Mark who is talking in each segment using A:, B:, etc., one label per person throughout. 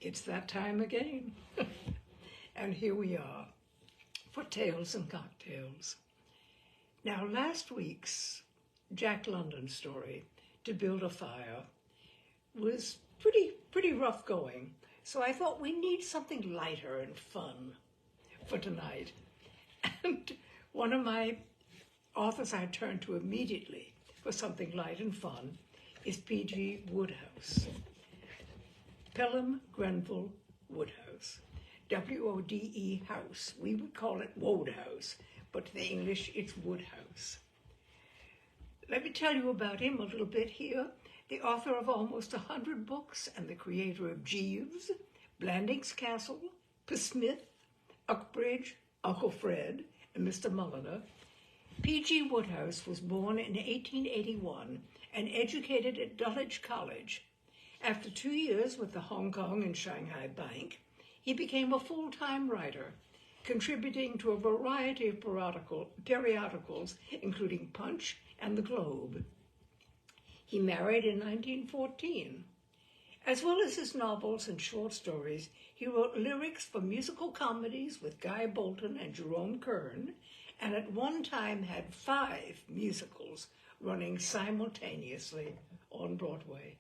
A: It's that time again. And here we are for Tales and Cocktails. Now, last week's Jack London story, To Build a Fire, was pretty rough going. So I thought we need something lighter and fun for tonight. And one of my authors I turned to immediately for something light and fun is P.G. Wodehouse. Pelham Grenville Wodehouse. W-O-D-E house. We would call it Wodehouse, but to the English it's Wodehouse. Let me tell you about him a little bit here. The author of almost 100 books and the creator of Jeeves, Blandings Castle, Smith, Uckbridge, Uncle Fred, and Mr. Mulliner. P.G. Wodehouse was born in 1881 and educated at Dulwich College. After 2 years with the Hong Kong and Shanghai Bank, he became a full-time writer, contributing to a variety of periodicals, including Punch and The Globe. He married in 1914. As well as his novels and short stories, he wrote lyrics for musical comedies with Guy Bolton and Jerome Kern, and at one time had 5 musicals running simultaneously on Broadway.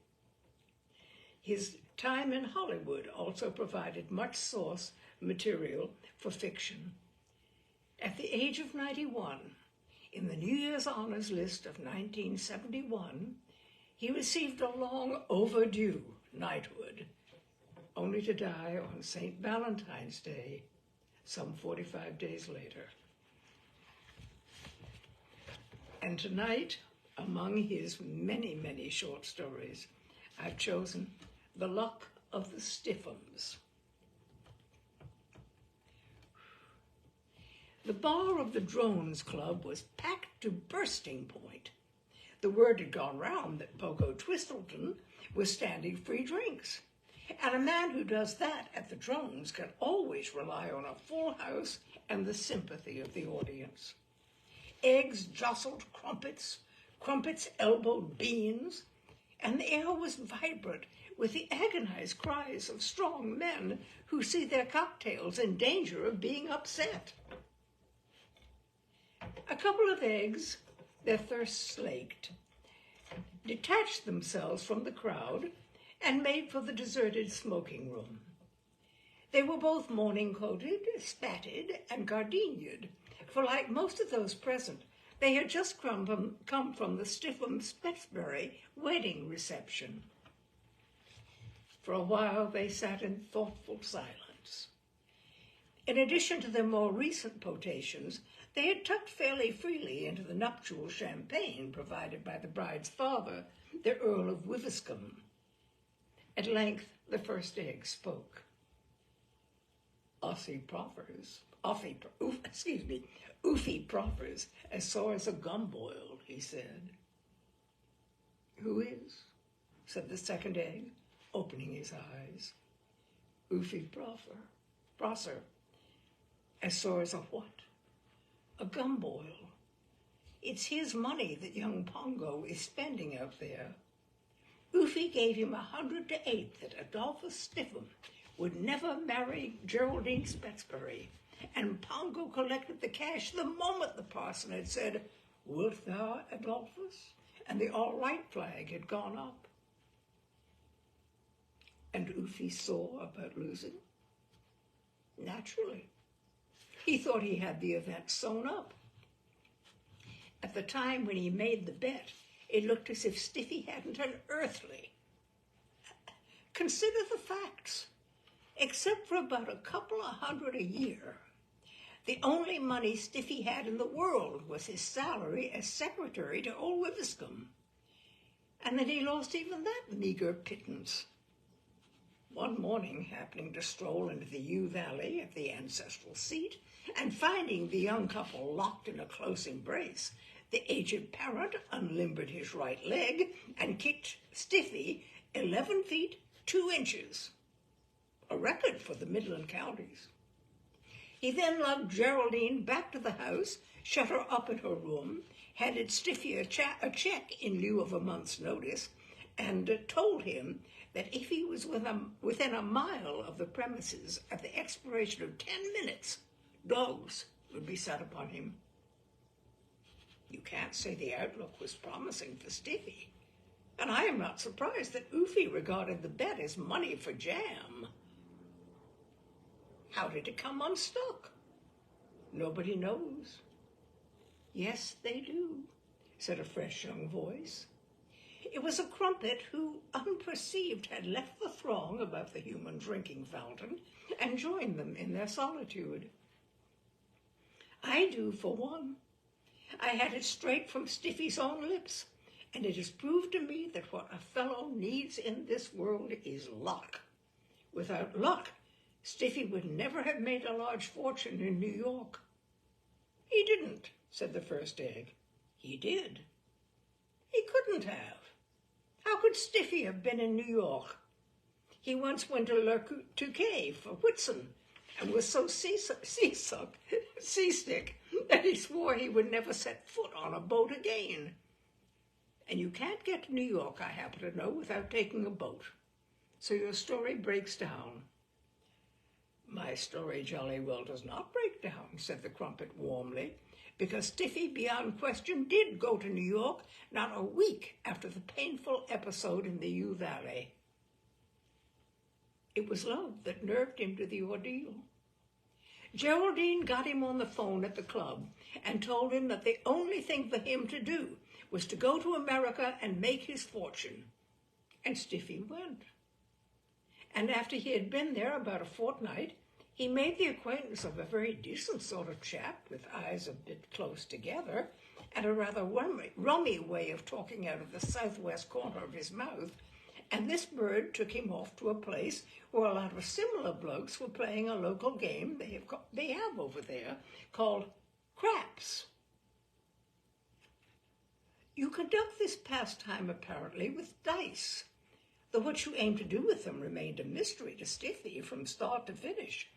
A: His time in Hollywood also provided much source material for fiction. At the age of 91, in the New Year's Honors List of 1971, he received a long overdue knighthood, only to die on St. Valentine's Day, some 45 days later. And tonight, among his many, many short stories, I've chosen The Luck of the Stiffhams. The bar of the Drones Club was packed to bursting point. The word had gone round that Pogo Twistleton was standing free drinks. And a man who does that at the Drones can always rely on a full house and the sympathy of the audience. Eggs jostled crumpets, crumpets elbowed beans, and the air was vibrant with the agonized cries of strong men who see their cocktails in danger of being upset. A couple of eggs, their thirst slaked, detached themselves from the crowd and made for the deserted smoking room. They were both morning-coated, spatted, and gardeniaed, for like most of those present, they had just come from the Stiffhams Spetsbury wedding reception. For a while, they sat in thoughtful silence. In addition to their more recent potations, they had tucked fairly freely into the nuptial champagne provided by the bride's father, the Earl of Wiviscombe. At length, the first egg spoke. Oofy proffers, as sore as a gumboil, he said. Who is? Said the second egg, opening his eyes. Oofy Prosser, as sore as a what? A gumboil. It's his money that young Pongo is spending out there. Oofy gave him 100 to 8 that Adolphus Stiffham would never marry Geraldine Spetsbury, and Pongo collected the cash the moment the parson had said, "Wilt thou, Adolphus?" and the all right flag had gone up. And Oofy sore about losing? Naturally. He thought he had the event sewn up. At the time when he made the bet, it looked as if Stiffy hadn't an earthly. Consider the facts. Except for about a couple of hundred a year, the only money Stiffy had in the world was his salary as secretary to old Wiviscombe. And then he lost even that meager pittance. One morning, happening to stroll into the Yew Valley at the ancestral seat, and finding the young couple locked in a close embrace, the aged parent unlimbered his right leg and kicked Stiffy 11 feet 2 inches, a record for the Midland counties. He then lugged Geraldine back to the house, shut her up in her room, handed Stiffy a check in lieu of a month's notice, and told him that if he was within a mile of the premises at the expiration of 10 minutes, dogs would be set upon him. You can't say the outlook was promising for Stiffy, and I am not surprised that Oofy regarded the bet as money for jam. How did it come unstuck? Nobody knows. Yes, they do, said a fresh young voice. It was a crumpet who, unperceived, had left the throng about the human drinking fountain and joined them in their solitude. I do, for one. I had it straight from Stiffy's own lips, and it has proved to me that what a fellow needs in this world is luck. Without luck, Stiffy would never have made a large fortune in New York. He didn't, said the first egg. He did. He couldn't have. How could Stiffy have been in New York? He once went to Le Touquet for Whitsun and was so seasick that he swore he would never set foot on a boat again. And you can't get to New York, I happen to know, without taking a boat. So your story breaks down. My story jolly well does not break down, said the crumpet warmly, because Stiffy, beyond question, did go to New York not a week after the painful episode in the U Valley. It was love that nerved him to the ordeal. Geraldine got him on the phone at the club and told him that the only thing for him to do was to go to America and make his fortune. And Stiffy went. And after he had been there about a fortnight, he made the acquaintance of a very decent sort of chap with eyes a bit close together and a rather rummy way of talking out of the southwest corner of his mouth, and this bird took him off to a place where a lot of similar blokes were playing a local game they have over there called craps. You conduct this pastime apparently with dice, though what you aim to do with them remained a mystery to Stiffy from start to finish.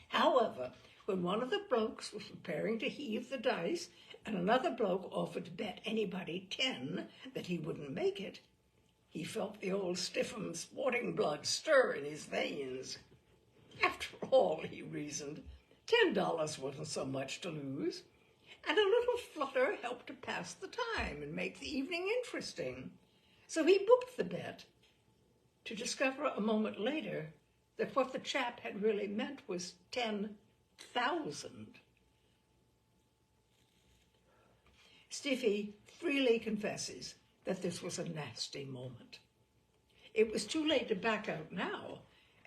A: However, when one of the blokes was preparing to heave the dice and another bloke offered to bet anybody 10 that he wouldn't make it, he felt the old Stiffhams sporting blood stir in his veins. After all, he reasoned, $10 wasn't so much to lose, and a little flutter helped to pass the time and make the evening interesting. So he booked the bet, to discover a moment later that what the chap had really meant was 10,000. Stiffy freely confesses that this was a nasty moment. It was too late to back out now,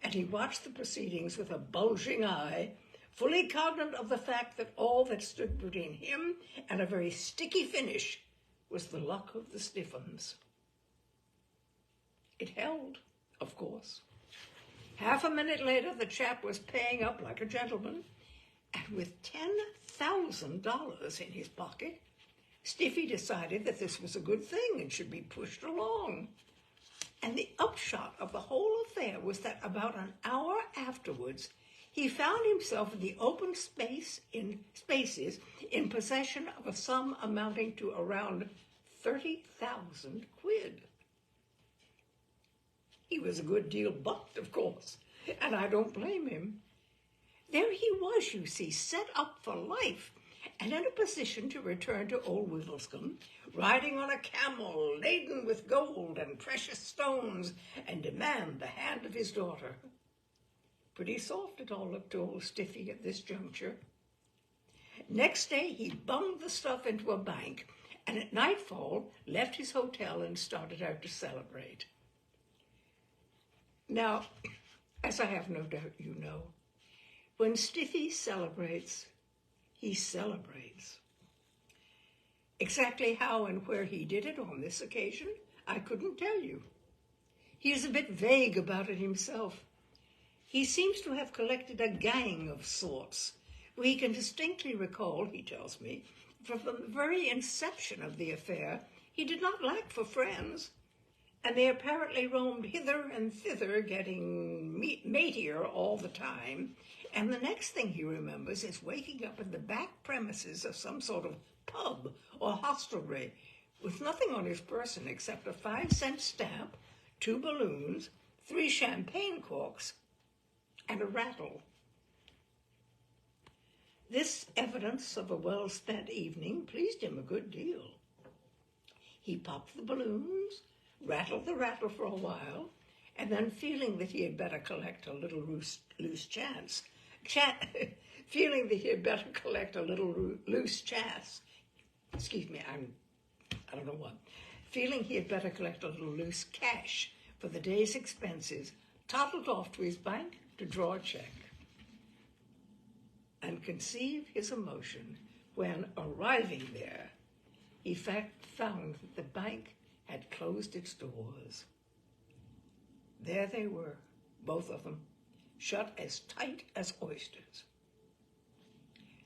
A: and he watched the proceedings with a bulging eye, fully cognizant of the fact that all that stood between him and a very sticky finish was the luck of the Stiffhams. It held, of course. Half a minute later, the chap was paying up like a gentleman, and with $10,000 in his pocket, Stiffy decided that this was a good thing and should be pushed along. And the upshot of the whole affair was that about an hour afterwards, he found himself in the open spaces in possession of a sum amounting to around 30,000 quid. He was a good deal bucked, of course, and I don't blame him. There he was, you see, set up for life, and in a position to return to old Wigglescombe, riding on a camel laden with gold and precious stones, and demand the hand of his daughter. Pretty soft it all looked to old Stiffy at this juncture. Next day he bunged the stuff into a bank, and at nightfall left his hotel and started out to celebrate. Now, as I have no doubt you know, when Stiffy celebrates, he celebrates. Exactly how and where he did it on this occasion, I couldn't tell you. He is a bit vague about it himself. He seems to have collected a gang of sorts, who he can distinctly recall, he tells me, from the very inception of the affair, he did not lack for friends, and they apparently roamed hither and thither, getting matier all the time, and the next thing he remembers is waking up in the back premises of some sort of pub or hostelry, with nothing on his person except a 5-cent stamp, 2 balloons, 3 champagne corks, and a rattle. This evidence of a well-spent evening pleased him a good deal. He popped the balloons, rattled the rattle for a while, and then feeling that he had better collect a little loose chance, feeling that he had better collect a little loose chance, feeling he had better collect a little loose cash for the day's expenses, toddled off to his bank to draw a check. And conceive his emotion when, arriving there, he found that the bank had closed its doors. There they were, both of them, shut as tight as oysters.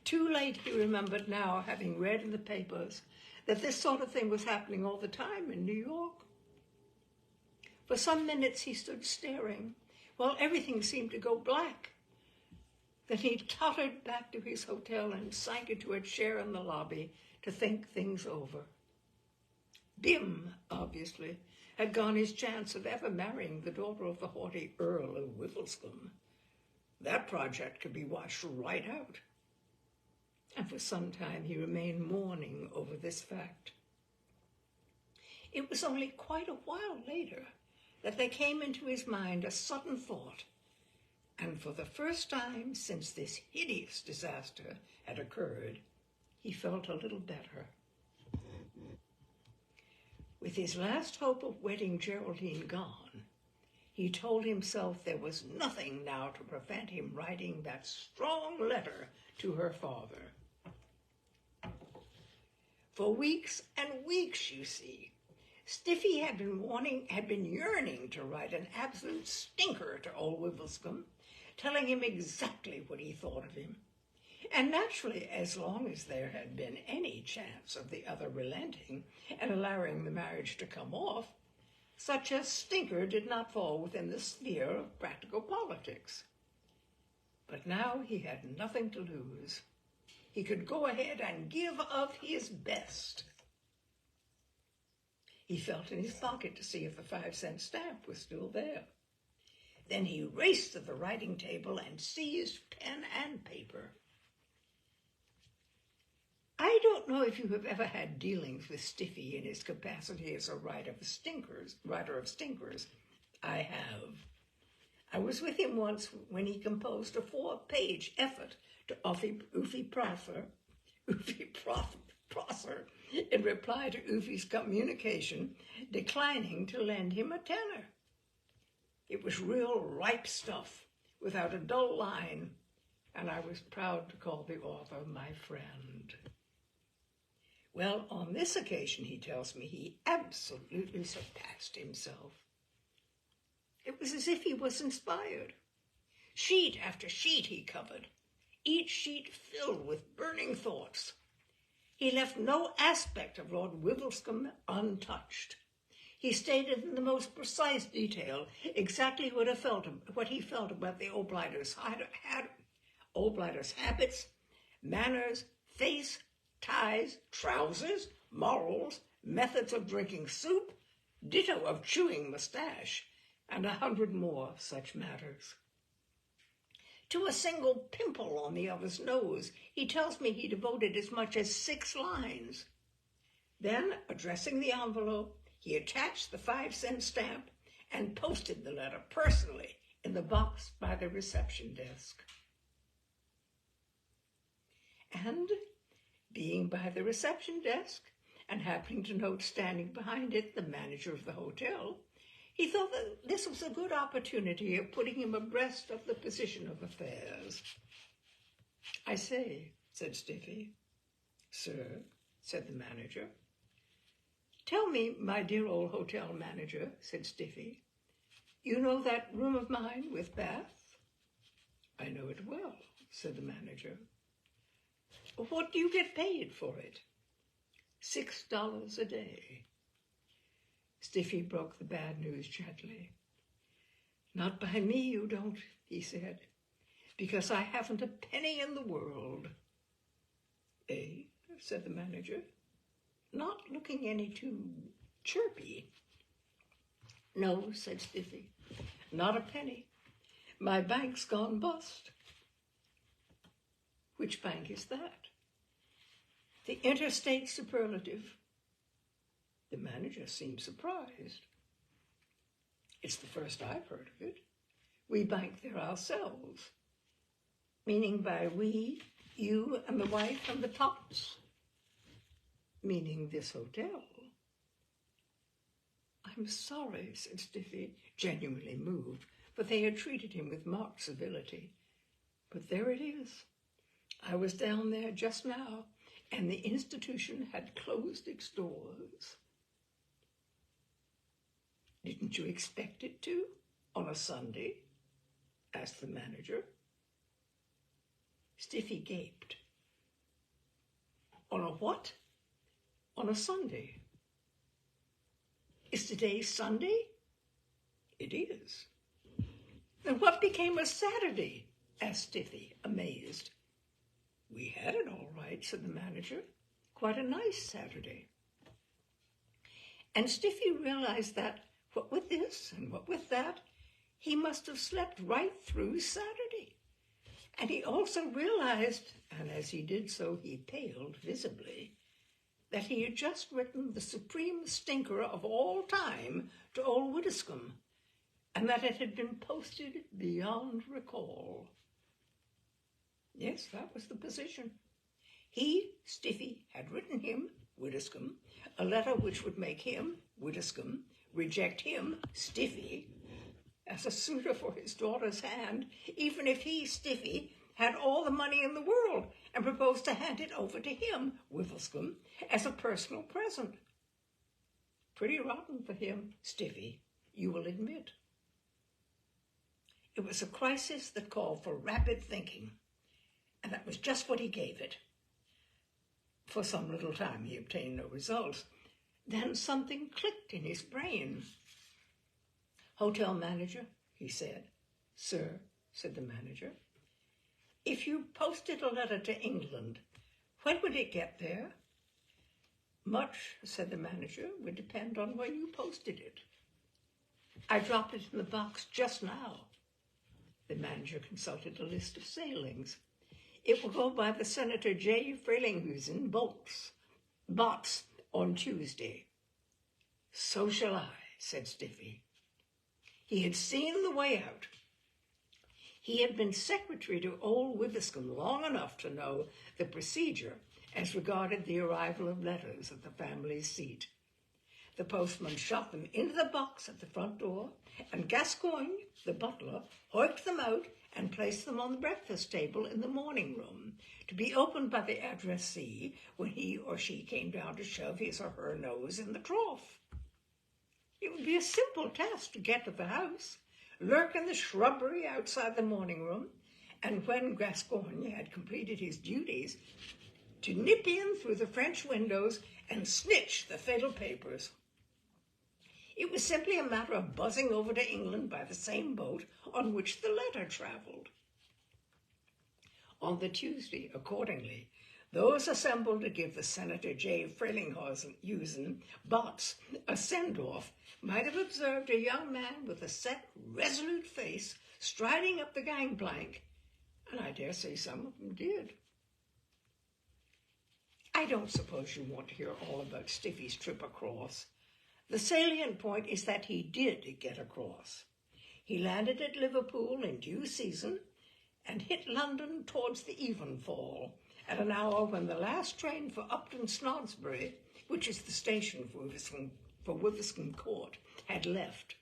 A: Too late, he remembered now, having read in the papers, that this sort of thing was happening all the time in New York. For some minutes he stood staring, while everything seemed to go black. Then he tottered back to his hotel and sank into a chair in the lobby to think things over. Dim, obviously, had gone his chance of ever marrying the daughter of the haughty Earl of Wivelscombe. That project could be washed right out. And for some time he remained mourning over this fact. It was only quite a while later that there came into his mind a sudden thought, and for the first time since this hideous disaster had occurred, he felt a little better. With his last hope of wedding Geraldine gone, he told himself there was nothing now to prevent him writing that strong letter to her father. For weeks and weeks, you see, Stiffy had been yearning to write an absolute stinker to old Wivelscombe, telling him exactly what he thought of him. And naturally, as long as there had been any chance of the other relenting and allowing the marriage to come off, such a stinker did not fall within the sphere of practical politics. But now he had nothing to lose. He could go ahead and give of his best. He felt in his pocket to see if the 5-cent stamp was still there. Then he raced to the writing table and seized pen and paper. I don't know if you have ever had dealings with Stiffy in his capacity as a writer of stinkers. I have. I was with him once when he composed a 4-page effort to Oofy Prosser in reply to Oofy's communication declining to lend him a tenner. It was real ripe stuff, without a dull line, and I was proud to call the author my friend. Well, on this occasion, he tells me, he absolutely surpassed himself. It was as if he was inspired. Sheet after sheet he covered, each sheet filled with burning thoughts. He left no aspect of Lord Wivelscombe untouched. He stated in the most precise detail exactly what he felt about the Old-Blighter's habits, manners, face, ties, trousers, morals, methods of drinking soup, ditto of chewing mustache, and 100 more such matters. To a single pimple on the other's nose, he tells me he devoted as much as 6 lines. Then, addressing the envelope, he attached the 5-cent stamp and posted the letter personally in the box by the reception desk. And, being by the reception desk and happening to note standing behind it the manager of the hotel, he thought that this was a good opportunity of putting him abreast of the position of affairs. I say, said Stiffy. Sir, said the manager. Tell me, my dear old hotel manager, said Stiffy, you know that room of mine with bath? I know it well, said the manager. What do you get paid for it? $6 a day. Stiffy broke the bad news gently. Not by me, you don't, he said, because I haven't a penny in the world. Eh? Said the manager. not looking any too chirpy. "No," said Stiffy, "not a penny. My bank's gone bust." "Which bank is that?" "The Interstate Superlative." The manager seemed surprised. "It's the first I've heard of it. We bank there ourselves." "Meaning by we, you and the wife and the tots?" "Meaning this hotel." "I'm sorry," said Stiffy, genuinely moved, for they had treated him with marked civility. "But there it is. I was down there just now, and the institution had closed its doors." "Didn't you expect it to, on a Sunday?" asked the manager. Stiffy gaped. "On a what?" "On a Sunday." "Is today Sunday?" "It is." "Then what became of Saturday?" asked Stiffy, amazed. "We had it all right," said the manager. "Quite a nice Saturday." And Stiffy realized that, what with this and what with that, he must have slept right through Saturday. And he also realized, and as he did so he paled visibly, that he had just written the supreme stinker of all time to old Wodehouse, and that it had been posted beyond recall. Yes, that was the position. He, Stiffy, had written him, Wodehouse, a letter which would make him, Wodehouse, reject him, Stiffy, as a suitor for his daughter's hand, even if he, Stiffy, had all the money in the world and proposed to hand it over to him, Wodehouse, as a personal present. Pretty rotten for him, Stiffy, you will admit. It was a crisis that called for rapid thinking, and that was just what he gave it. For some little time he obtained no results. Then something clicked in his brain. "Hotel manager," he said. "Sir," said the manager, "if you posted a letter to England, when would it get there?" "Much," said the manager, "would depend on when you posted it." "I dropped it in the box just now." The manager consulted a list of sailings. "It will go by the Senator J. Frelinghuysen box on Tuesday." "So shall I," said Stiffy. He had seen the way out. He had been secretary to old Wodehouse long enough to know the procedure as regarded the arrival of letters at the family seat. The postman shot them into the box at the front door, and Gascoigne, the butler, hoiked them out and placed them on the breakfast table in the morning room, to be opened by the addressee when he or she came down to shove his or her nose in the trough. It would be a simple task to get to the house, lurk in the shrubbery outside the morning room, and when Gascoigne had completed his duties, to nip in through the French windows and snitch the fatal papers. It was simply a matter of buzzing over to England by the same boat on which the letter travelled. On the Tuesday, accordingly, those assembled to give the Senator J. Frelinghuysen bots a send-off might have observed a young man with a set, resolute face striding up the gangplank, and I dare say some of them did. I don't suppose you want to hear all about Stiffy's trip across. The salient point is that he did get across. He landed at Liverpool in due season and hit London towards the evenfall, at an hour when the last train for Upton Snodsbury, which is the station for Wodehouse Court, had left.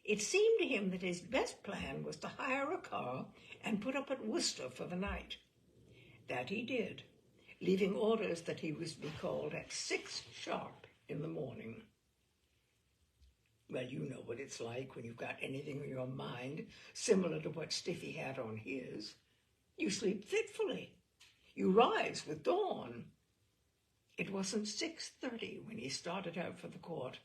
A: It seemed to him that his best plan was to hire a car and put up at Worcester for the night. That he did, leaving orders that he was to be called at 6 sharp in the morning. Well, you know what it's like when you've got anything on your mind similar to what Stiffy had on his. You sleep fitfully. You rise with dawn. It wasn't 6:30 when he started out for the court,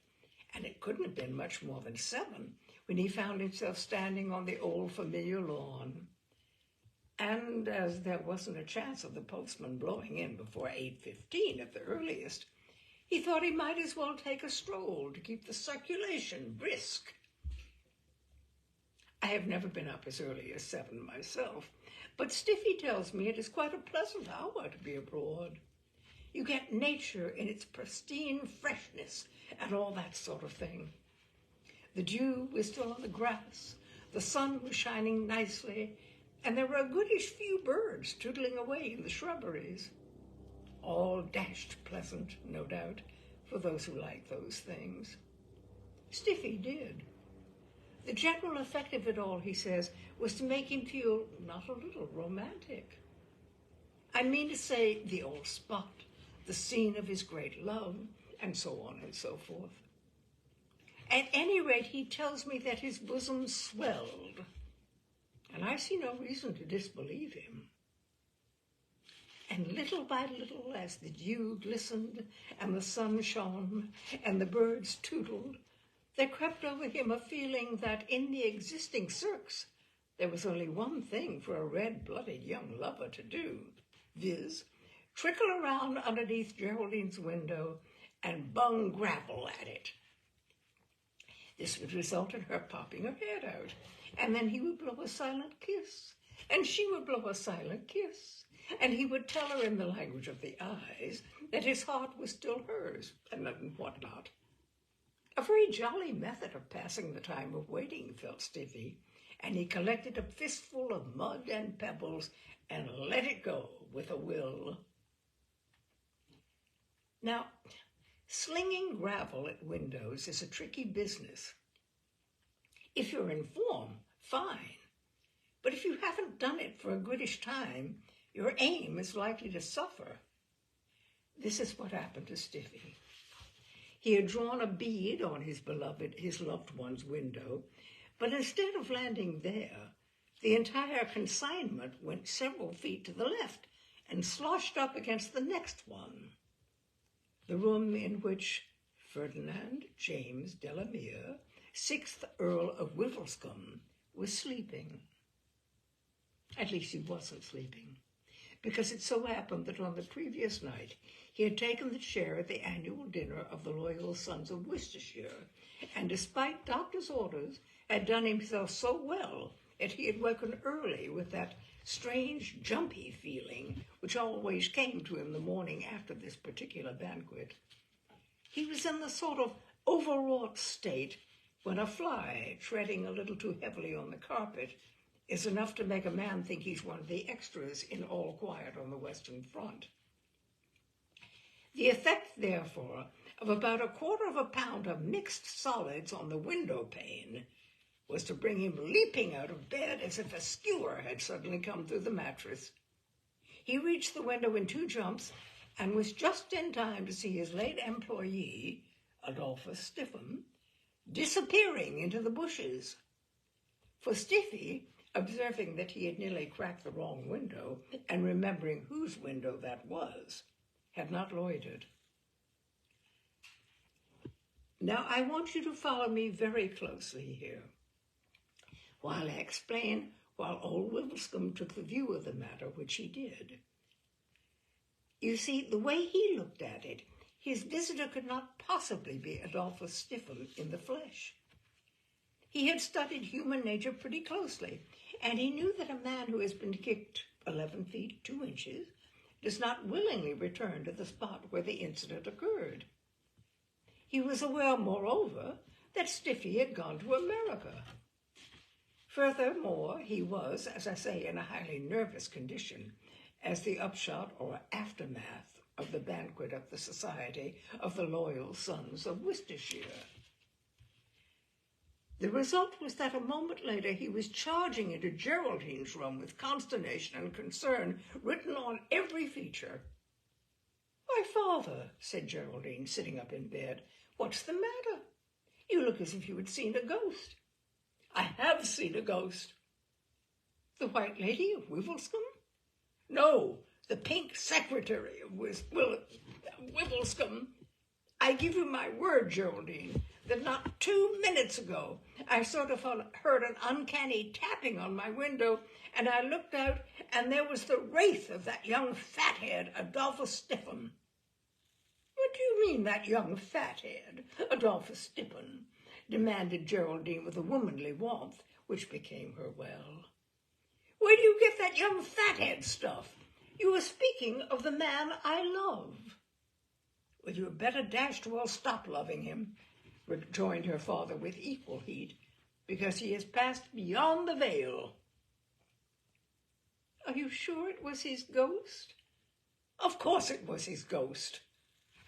A: and it couldn't have been much more than 7 when he found himself standing on the old familiar lawn. And as there wasn't a chance of the postman blowing in before 8:15 at the earliest, He thought he might as well take a stroll to keep the circulation brisk. I have never been up as early as 7 myself, but Stiffy tells me it is quite a pleasant hour to be abroad. You get nature in its pristine freshness and all that sort of thing. The dew was still on the grass, the sun was shining nicely, and there were a goodish few birds tootling away in the shrubberies. All dashed pleasant, no doubt, for those who like those things. Stiffy did. The general effect of it all, he says, was to make him feel not a little romantic. I mean to say, the old spot, the scene of his great love, and so on and so forth. At any rate, he tells me that his bosom swelled, and I see no reason to disbelieve him. And little by little, as the dew glistened, and the sun shone, and the birds tootled, there crept over him a feeling that in the existing cirques there was only one thing for a red-blooded young lover to do, viz., trickle around underneath Geraldine's window and bung gravel at it. This would result in her popping her head out, and then he would blow a silent kiss, and she would blow a silent kiss, and he would tell her in the language of the eyes that his heart was still hers, and whatnot. A very jolly method of passing the time of waiting, felt Stiffy, and he collected a fistful of mud and pebbles and let it go with a will. Now, slinging gravel at windows is a tricky business. If you're in form, fine. But if you haven't done it for a goodish time, your aim is likely to suffer. This is what happened to Stiffy. He had drawn a bead on his loved one's window, but instead of landing there, the entire consignment went several feet to the left and sloshed up against the next one, the room in which Ferdinand James Delamere, 6th Earl of Wivelscombe, was sleeping. At least he wasn't sleeping, because it so happened that on the previous night he had taken the chair at the annual dinner of the Loyal Sons of Worcestershire, and despite doctor's orders, had done himself so well that he had woken early with that strange jumpy feeling which always came to him the morning after this particular banquet. He was in the sort of overwrought state when a fly treading a little too heavily on the carpet is enough to make a man think he's one of the extras in All Quiet on the Western Front. The effect, therefore, of about 1/4 pound of mixed solids on the window pane was to bring him leaping out of bed as if a skewer had suddenly come through the mattress. He reached the window in 2 jumps and was just in time to see his late employee, Adolphus Stiffham, disappearing into the bushes. For Stiffy, observing that he had nearly cracked the wrong window and remembering whose window that was, had not loitered. Now, I want you to follow me very closely here while I explain while old Wivelscombe took the view of the matter which he did. You see, the way he looked at it, his visitor could not possibly be Adolphus Stiffham in the flesh. He had studied human nature pretty closely, and he knew that a man who has been kicked 11 feet 2 inches does not willingly return to the spot where the incident occurred. He was aware, moreover, that Stiffy had gone to America. Furthermore, he was, as I say, in a highly nervous condition, as the upshot or aftermath of the banquet of the Society of the Loyal Sons of Worcestershire. The result was that a moment later he was charging into Geraldine's room with consternation and concern written on every feature. "Why, father," said Geraldine, sitting up in bed, "what's the matter? You look as if you had seen a ghost." "I have seen a ghost." "The White Lady of Wivelscombe?" "No, the Pink Secretary of Wivelscombe. I give you my word, Geraldine, that not 2 minutes ago I sort of heard an uncanny tapping on my window, and I looked out, and there was the wraith of that young fathead, Adolphus Stiffham." What do you mean, that young fathead, Adolphus Stippen? Demanded Geraldine with a womanly warmth which became her well. Where do you get that young fathead stuff? You were speaking of the man I love. Well, you had better dashed well stop loving him, rejoined her father with equal heat, because he has passed beyond the veil. Are you sure it was his ghost? Of course it was his ghost.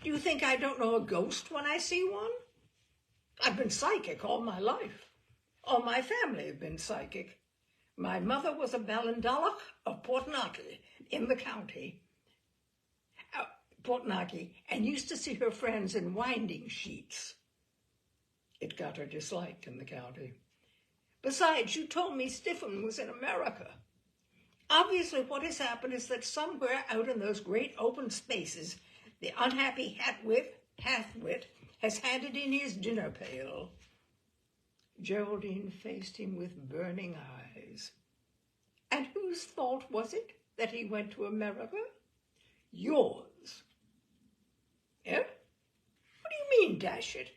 A: Do you think I don't know a ghost when I see one? I've been psychic all my life. All my family have been psychic. My mother was a Ballandalloch of Portnackie in the county, and used to see her friends in winding sheets. It got her disliked in the county. Besides, you told me Stiffhams was in America. Obviously, what has happened is that somewhere out in those great open spaces, the unhappy half-wit has handed in his dinner pail. Geraldine faced him with burning eyes. And whose fault was it that he went to America? Yours. Eh? What do you mean, dash it?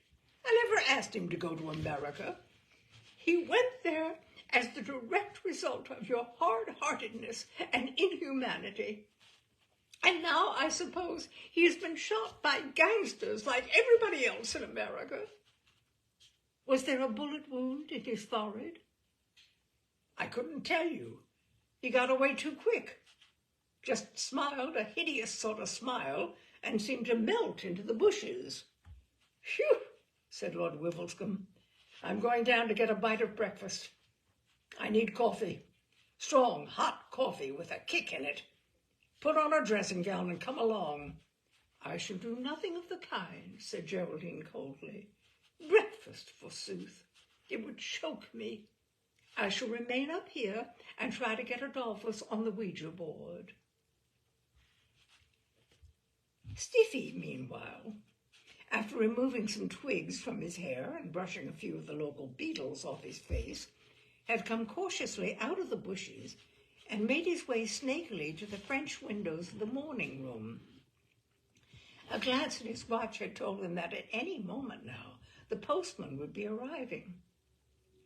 A: I never asked him to go to America. He went there as the direct result of your hard-heartedness and inhumanity. And now, I suppose, he has been shot by gangsters like everybody else in America. Was there a bullet wound in his forehead? I couldn't tell you. He got away too quick. Just smiled a hideous sort of smile and seemed to melt into the bushes. Phew, said Lord Wivelscombe. I'm going down to get a bite of breakfast. I need coffee. Strong, hot coffee with a kick in it. Put on a dressing gown and come along. I shall do nothing of the kind, said Geraldine coldly. Breakfast, forsooth. It would choke me. I shall remain up here and try to get Adolphus on the Ouija board. Stiffy, meanwhile, after removing some twigs from his hair and brushing a few of the local beetles off his face, had come cautiously out of the bushes and made his way snakily to the French windows of the morning room. A glance at his watch had told him that at any moment now the postman would be arriving.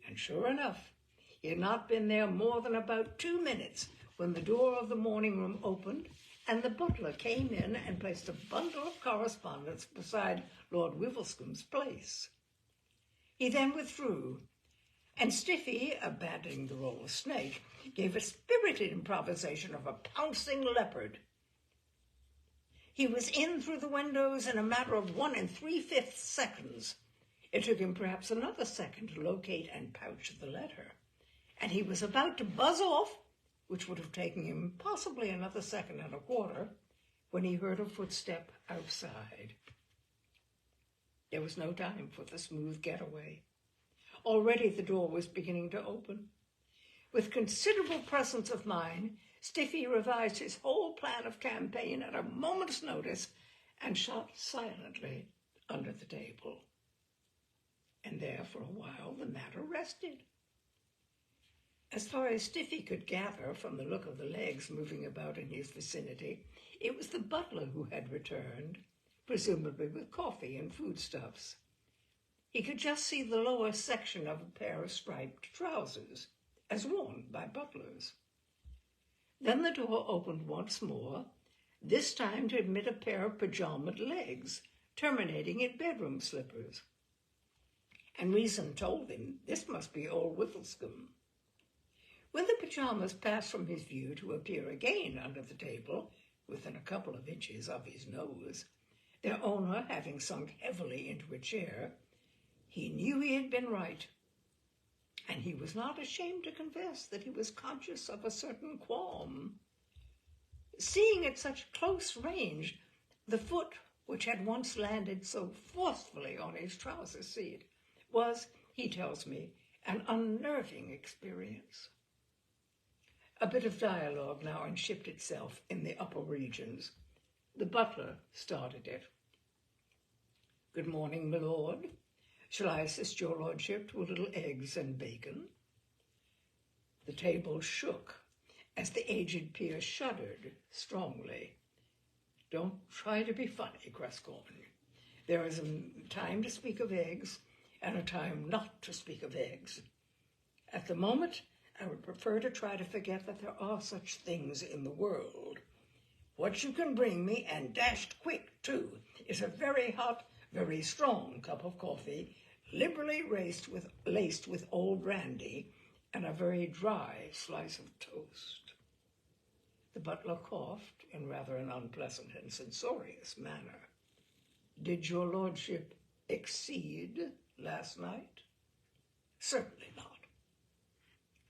A: And sure enough, he had not been there more than about 2 minutes when the door of the morning room opened and the butler came in and placed a bundle of correspondence beside Lord Wivelscombe's place. He then withdrew, and Stiffy, abandoning the role of snake, gave a spirited improvisation of a pouncing leopard. He was in through the windows in a matter of 1 3/5 seconds. It took him perhaps another second to locate and pouch the letter, and he was about to buzz off, which would have taken him possibly another 1.25 seconds, when he heard a footstep outside. There was no time for the smooth getaway. Already the door was beginning to open. With considerable presence of mind, Stiffy revised his whole plan of campaign at a moment's notice and shot silently under the table. And there for a while the matter rested. As far as Stiffy could gather from the look of the legs moving about in his vicinity, it was the butler who had returned, presumably with coffee and foodstuffs. He could just see the lower section of a pair of striped trousers, as worn by butlers. Then the door opened once more, this time to admit a pair of pajamaed legs, terminating in bedroom slippers. And reason told him this must be old Wivelscombe. When the pajamas passed from his view to appear again under the table, within a couple of inches of his nose, their owner having sunk heavily into a chair, he knew he had been right, and he was not ashamed to confess that he was conscious of a certain qualm. Seeing at such close range the foot which had once landed so forcefully on his trouser seat was, he tells me, an unnerving experience. A bit of dialogue now unshipped itself in the upper regions. The butler started it. "Good morning, my lord. Shall I assist your lordship to a little eggs and bacon?" The table shook as the aged peer shuddered strongly. Don't try to be funny, Gascoigne. There is a time to speak of eggs and a time not to speak of eggs. At the moment, I would prefer to try to forget that there are such things in the world. What you can bring me, and dashed quick, too, is a very hot, very strong cup of coffee, liberally laced with old brandy, and a very dry slice of toast. The butler coughed in rather an unpleasant and censorious manner. Did your lordship exceed last night? Certainly not.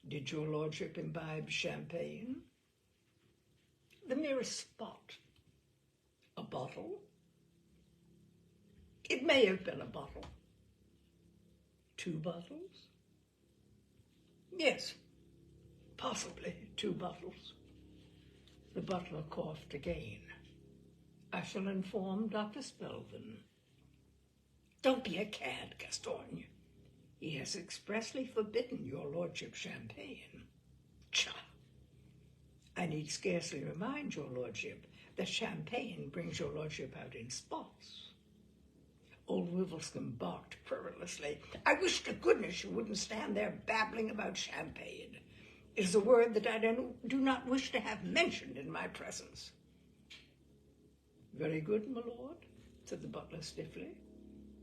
A: Did your lordship imbibe champagne? The merest spot. A bottle? It may have been a bottle. 2 bottles? Yes, possibly 2 bottles. The butler coughed again. I shall inform Dr. Spelvin. Don't be a cad, Gascoigne. He has expressly forbidden your lordship champagne. Tcha! I need scarcely remind your lordship that champagne brings your lordship out in spots. Old Wivelscombe barked querulously. I wish to goodness you wouldn't stand there babbling about champagne. It is a word that I do not wish to have mentioned in my presence. Very good, my lord, said the butler stiffly.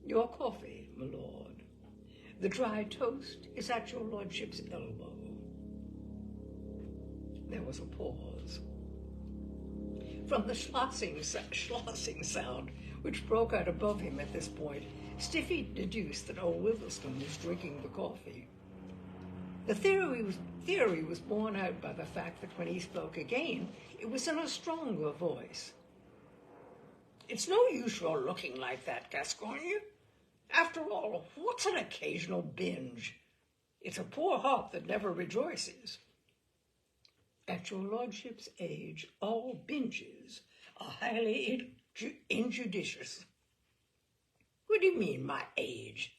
A: Your coffee, my lord. The dry toast is at your lordship's elbow. There was a pause. From the schlossing sound which broke out above him at this point, Stiffy deduced that old Wivelscombe was drinking the coffee. The theory was borne out by the fact that when he spoke again, it was in a stronger voice. It's no use your looking like that, Gascoigne. After all, what's an occasional binge? It's a poor heart that never rejoices. At your lordship's age, all binges are highly injudicious. What do you mean, my age?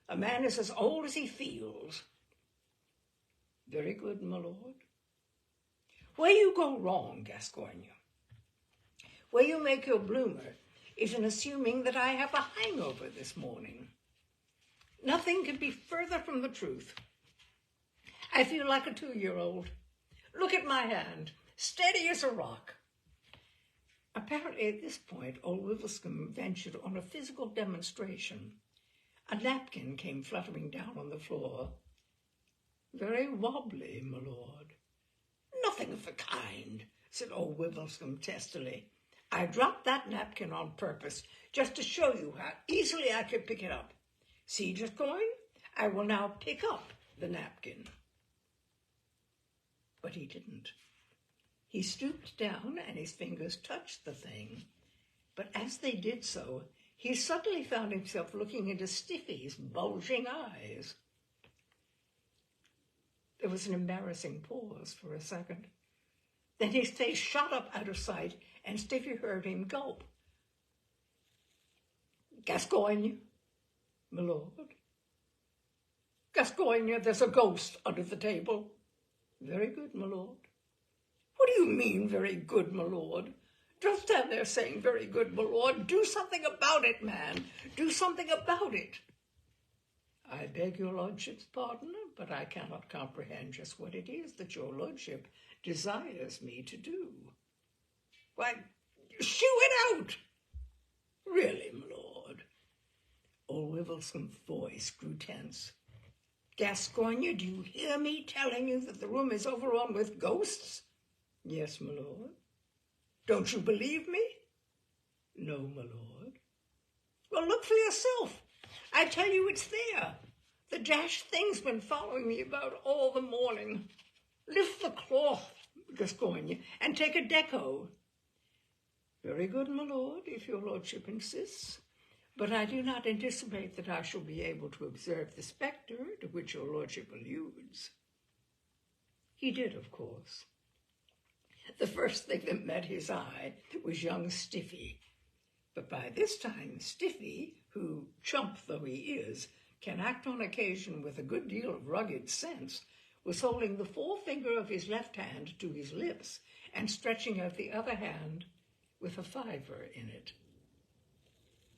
A: A man is as old as he feels. Very good, my lord. Where you go wrong, Gascoigne, where you make your bloomer, is in assuming that I have a hangover this morning. Nothing could be further from the truth. I feel like a 2-year-old. Look at my hand, steady as a rock. Apparently at this point, old Wivelscombe ventured on a physical demonstration. A napkin came fluttering down on the floor. Very wobbly, my lord. Nothing of the kind, said old Wivelscombe testily. I dropped that napkin on purpose, just to show you how easily I could pick it up. See, Gascoigne, I will now pick up the napkin. But he didn't. He stooped down and his fingers touched the thing. But as they did so, he suddenly found himself looking into Stiffy's bulging eyes. There was an embarrassing pause for a second. Then his face shot up out of sight, and Stiffy heard him gulp. Gascoigne, my lord. Gascoigne, there's a ghost under the table. Very good, my lord. What do you mean, very good, my lord? Don't stand there saying, very good, my lord. Do something about it, man. Do something about it. I beg your lordship's pardon, but I cannot comprehend just what it is that your lordship desires me to do. Why, shoo it out! Really, my lord. Old Wivelscomb's voice grew tense. Gascoigne, do you hear me telling you that the room is overrun with ghosts? Yes, my lord. Don't you believe me? No, my lord. Well, look for yourself. I tell you it's there. The dashed thing's been following me about all the morning. Lift the cloth, Gascoigne, and take a deco. Very good, my lord, if your lordship insists. But I do not anticipate that I shall be able to observe the spectre to which your lordship alludes. He did, of course. The first thing that met his eye was young Stiffy. But by this time, Stiffy, who, chump though he is, can act on occasion with a good deal of rugged sense, was holding the forefinger of his left hand to his lips and stretching out the other hand with a fiver in it.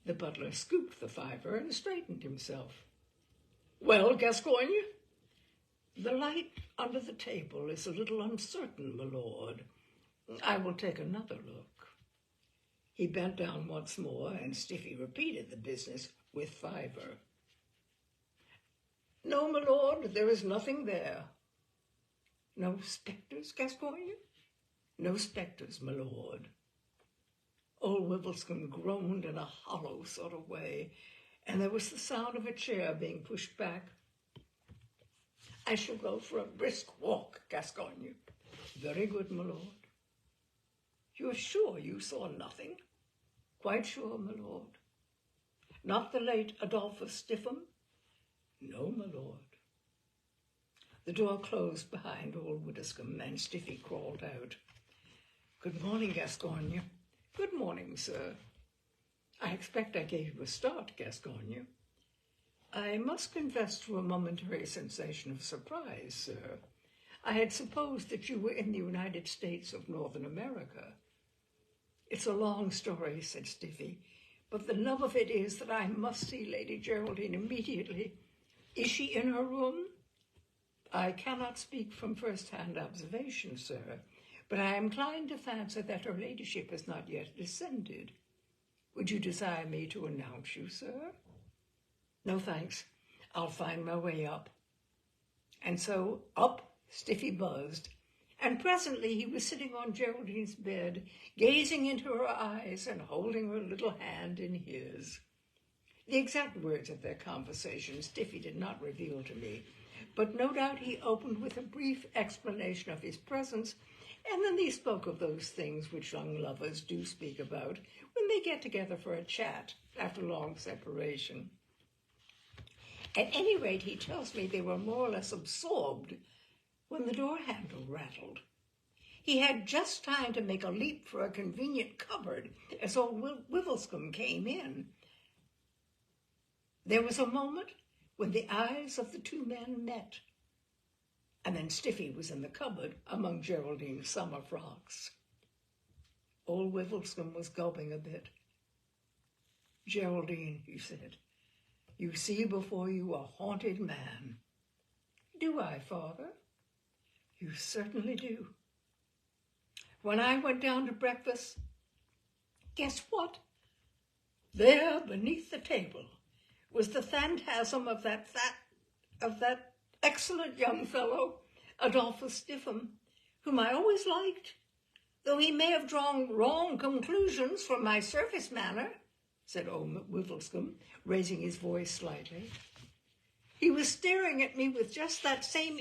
A: The butler scooped the fiver and straightened himself. "Well, Gascoigne?" "The light under the table is a little uncertain, my lord. I will take another look." He bent down once more, and Stiffy repeated the business with fiver. "No, my lord, there is nothing there." "No spectres, Gascoigne?" "No spectres, my lord." Old Wibblescombe groaned in a hollow sort of way, and there was the sound of a chair being pushed back. "I shall go for a brisk walk, Gascoigne." "Very good, my lord." "You are sure you saw nothing?" "Quite sure, my lord." "Not the late Adolphus Stiffham?" "No, my lord." The door closed behind old Widdowscombe, and Stiffy crawled out. "Good morning, Gascoigne." "Good morning, sir." "I expect I gave you a start, Gascoigne." "I must confess to a momentary sensation of surprise, sir. I had supposed that you were in the United States of Northern America." "It's a long story," said Stiffy, "but the nub of it is that I must see Lady Geraldine immediately. Is she in her room?" "I cannot speak from first-hand observation, sir, but I am inclined to fancy that her ladyship has not yet descended. Would you desire me to announce you, sir?" "No, thanks. I'll find my way up." And so up Stiffy buzzed, and presently he was sitting on Geraldine's bed, gazing into her eyes and holding her little hand in his. The exact words of their conversation Stiffy did not reveal to me, but no doubt he opened with a brief explanation of his presence, and then he spoke of those things which young lovers do speak about when they get together for a chat after long separation. At any rate, he tells me they were more or less absorbed when the door handle rattled. He had just time to make a leap for a convenient cupboard as old Wibblescombe came in. There was a moment when the eyes of the two men met, and then Stiffy was in the cupboard among Geraldine's summer frocks. Old Wibblescombe was gulping a bit. "Geraldine," he said, "you see before you a haunted man." "Do I, father?" "You certainly do. When I went down to breakfast, guess what? There, beneath the table, was the phantasm of that excellent young fellow, Adolphus Stiffham, whom I always liked, though he may have drawn wrong conclusions from my surface manner," said old Wibblescombe, raising his voice slightly. "He was staring at me with just that same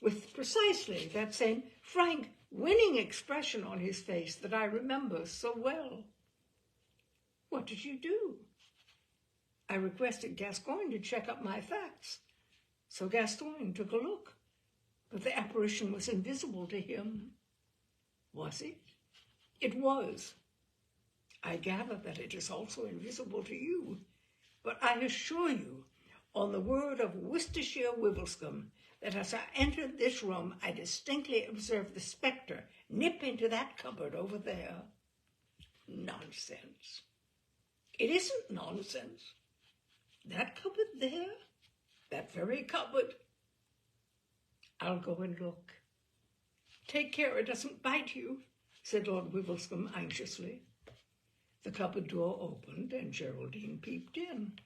A: with precisely that same frank, winning expression on his face that I remember so well." "What did you do?" "I requested Gascoigne to check up my facts. So Gascoigne took a look, but the apparition was invisible to him." "Was it?" "It was. I gather that it is also invisible to you, but I assure you, on the word of Worcestershire Wibblescombe, that as I entered this room, I distinctly observed the spectre nip into that cupboard over there." "Nonsense." "It isn't nonsense. That cupboard there, that very cupboard." "I'll go and look." "Take care it doesn't bite you," said Lord Wibblescombe anxiously. The cupboard door opened, and Geraldine peeped in.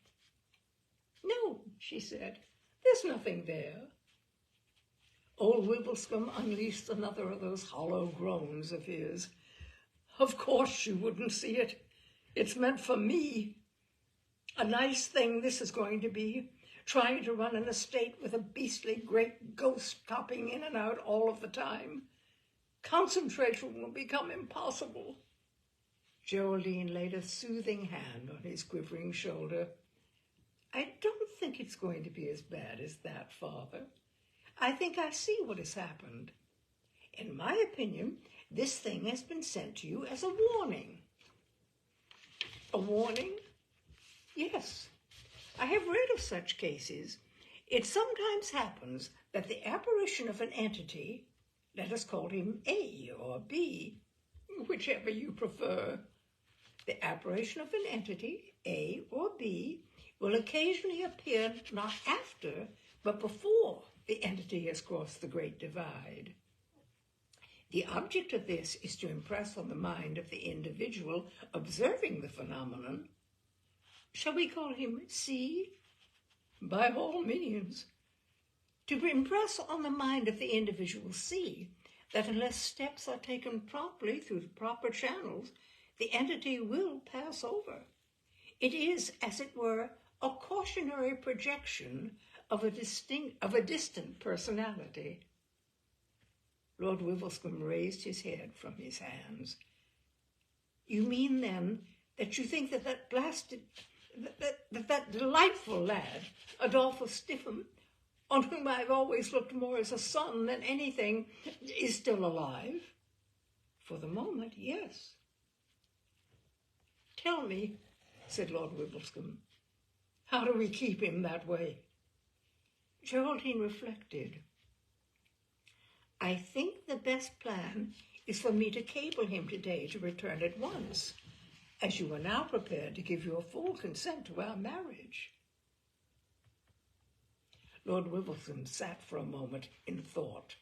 A: "No," she said, "there's nothing there." Old Wibblescombe unleashed another of those hollow groans of his. "Of course you wouldn't see it. It's meant for me. A nice thing this is going to be, trying to run an estate with a beastly great ghost popping in and out all of the time. Concentration will become impossible." Geraldine laid a soothing hand on his quivering shoulder. "I don't think it's going to be as bad as that, father. I think I see what has happened. In my opinion, this thing has been sent to you as a warning." "A warning?" "Yes. I have read of such cases. It sometimes happens that the apparition of an entity, let us call him A or B, whichever you prefer. The apparition of an entity, A or B, will occasionally appear not after, but before the entity has crossed the Great Divide. The object of this is to impress on the mind of the individual observing the phenomenon. Shall we call him C? By all means. To impress on the mind of the individual C that unless steps are taken properly through the proper channels, the entity will pass over. It is, as it were, a cautionary projection of a distant personality. Lord Wivelscombe raised his head from his hands. You mean, then, that you think that that delightful lad, Adolphus Stiffham, on whom I've always looked more as a son than anything, is still alive? For the moment, yes. Tell me, said Lord Wivelscombe, how do we keep him that way? Geraldine reflected. I think the best plan is for me to cable him today to return at once, as you are now prepared to give your full consent to our marriage. Lord Wivelscombe sat for a moment in thought.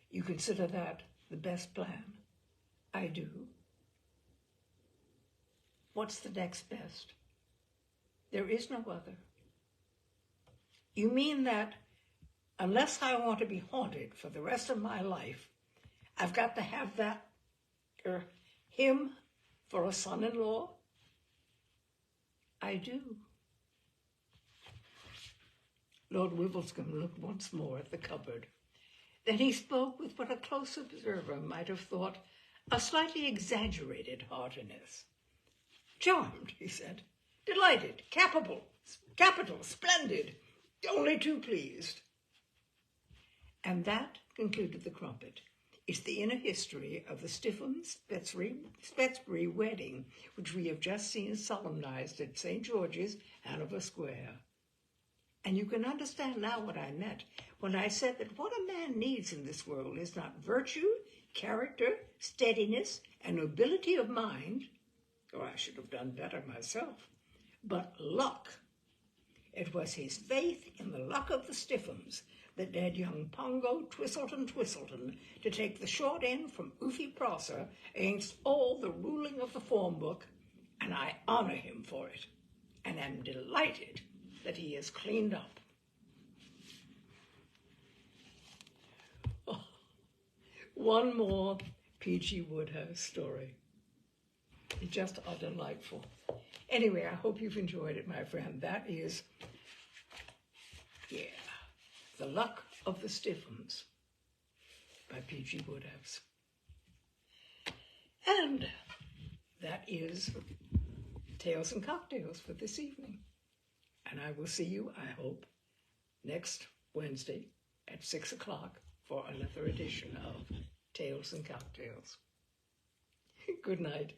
A: You consider that the best plan? I do. What's the next best? There is no other. You mean that unless I want to be haunted for the rest of my life, I've got to have that, him for a son-in-law? I do. Lord Wivelscombe looked once more at the cupboard. Then he spoke with what a close observer might have thought a slightly exaggerated heartiness. Charmed, he said. Delighted, capital, splendid, only too pleased. And that, concluded the Crumpet, is the inner history of the Stiffhams-Spetsbury wedding, which we have just seen solemnized at St. George's, Hanover Square. And you can understand now what I meant when I said that what a man needs in this world is not virtue, character, steadiness, and nobility of mind, or I should have done better myself, but luck. It was his faith in the luck of the Stiffhams that led young Pongo Twistleton to take the short end from Oofy Prosser against all the ruling of the form book, and I honor him for it, and am delighted that he is cleaned up. Oh, one more P.G. Wodehouse story. It's just delightful. Anyway, I hope you've enjoyed it, my friend. That is, The Luck of the Stiffhams by P.G. Wodehouse. And that is Tales and Cocktails for this evening. And I will see you, I hope, next Wednesday at 6 o'clock for another edition of Tales and Cocktails. Good night.